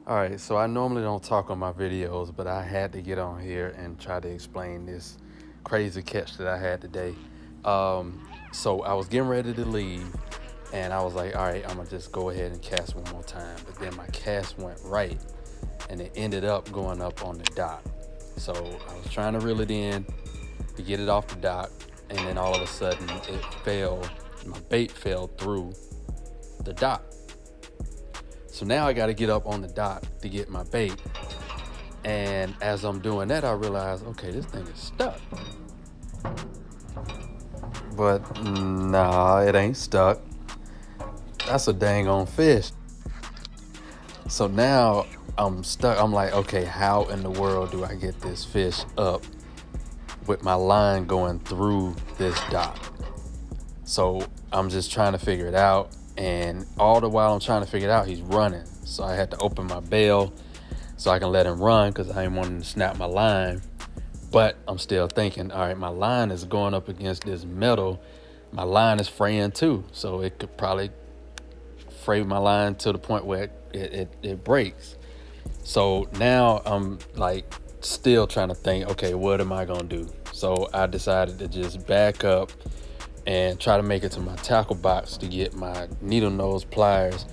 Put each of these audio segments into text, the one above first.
All right, so I normally don't talk on my videos, but I had to get on here and try to explain this crazy catch that I had today. So I was getting ready to leave, and I was like, all right, I'm gonna just go ahead and cast one more time. But then my cast went right, and it ended up going up on the dock. So I was trying to reel it in to get it off the dock, and then all of a sudden it fell. My bait fell through the dock. So now I got to get up on the dock to get my bait. And as I'm doing that, I realize, okay, this thing is stuck. But nah, it ain't stuck. That's a dang on fish. So now I'm stuck. I'm like, okay, how in the world do I get this fish up with my line going through this dock? So I'm just trying to figure it out. And all the while I'm trying to figure it out, he's running. So I had to open my bail so I can let him run because I ain't wanting to snap my line. But I'm still thinking, all right, my line is going up against this metal. My line is fraying too. So it could probably fray my line to the point where it breaks. So now I'm like still trying to think, okay, what am I going to do? So I decided to just back up and try to make it to my tackle box to get my needle nose pliers.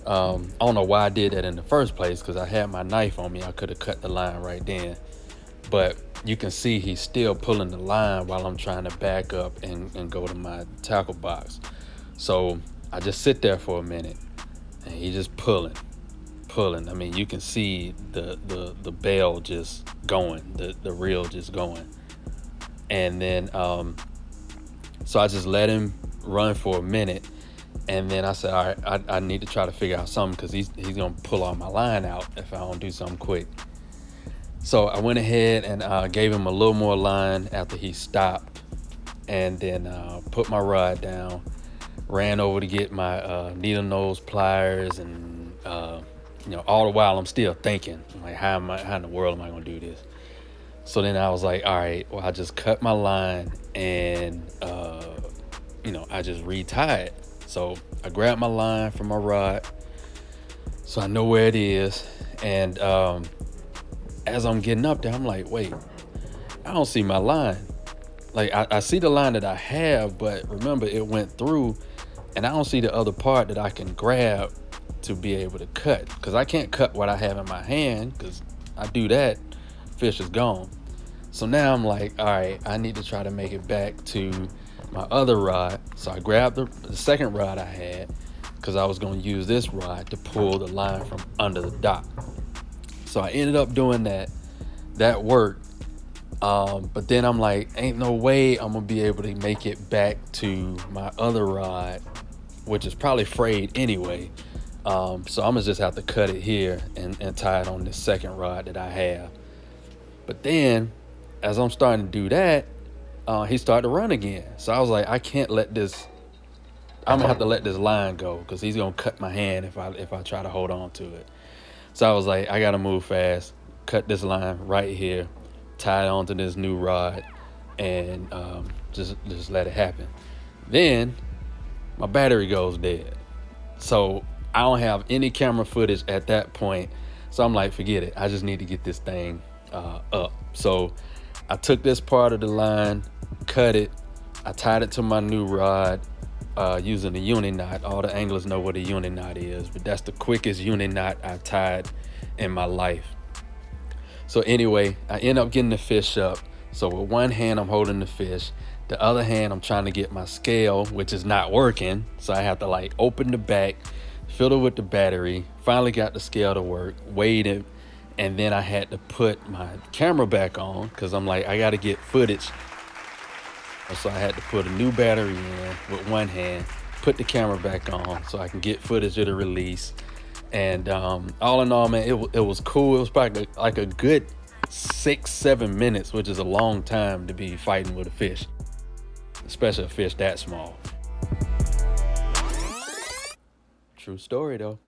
I don't know why I did that in the first place because I had my knife on me. I could have cut the line right then. But you can see he's still pulling the line while I'm trying to back up and go to my tackle box. So I just sit there for a minute and he's just pulling. I mean, you can see the bail just going, the reel just going. And then so I just let him run for a minute, and then I said, all right, I need to try to figure out something because he's gonna pull all my line out if I don't do something quick. So I went ahead and gave him a little more line after he stopped, and then put my rod down, ran over to get my needle nose pliers, and all the while I'm still thinking, like, how in the world am I gonna do this? So then I was like, all right, well, I just cut my line and, I just retie it. So I grabbed my line from my rod so I know where it is. And as I'm getting up there, I'm like, wait, I don't see my line. Like, I see the line that I have, but remember, it went through, and I don't see the other part that I can grab to be able to cut. Because I can't cut what I have in my hand, because I do that, fish is gone. So now I'm like, all right, I need to try to make it back to my other rod. So I grabbed the second rod I had because I was going to use this rod to pull the line from under the dock. So I ended up doing that. That worked. But then I'm like, ain't no way I'm going to be able to make it back to my other rod, which is probably frayed anyway. So I'm going to just have to cut it here and tie it on this second rod that I have. But then as I'm starting to do that, he started to run again. So I was like, I can't let this, I'm gonna have to let this line go because he's gonna cut my hand if I try to hold on to it. So I was like, I gotta move fast, cut this line right here, tie it onto this new rod, and just let it happen. Then my battery goes dead. So I don't have any camera footage at that point. So I'm like, forget it. I just need to get this thing up. So I took this part of the line, cut it, I tied it to my new rod using a uni knot. All the anglers know what a uni knot is, but that's the quickest uni knot I've tied in my life. So anyway, I end up getting the fish up. So with one hand I'm holding the fish, the other hand I'm trying to get my scale, which is not working. So I have to like open the back, fill it with the battery, finally got the scale to work, weighed it, and then I had to put my camera back on because I'm like, I got to get footage. So I had to put a new battery in with one hand, put the camera back on so I can get footage of the release. And all in all, man, it was cool. It was probably like a good 6-7 minutes, which is a long time to be fighting with a fish, especially a fish that small. True story, though.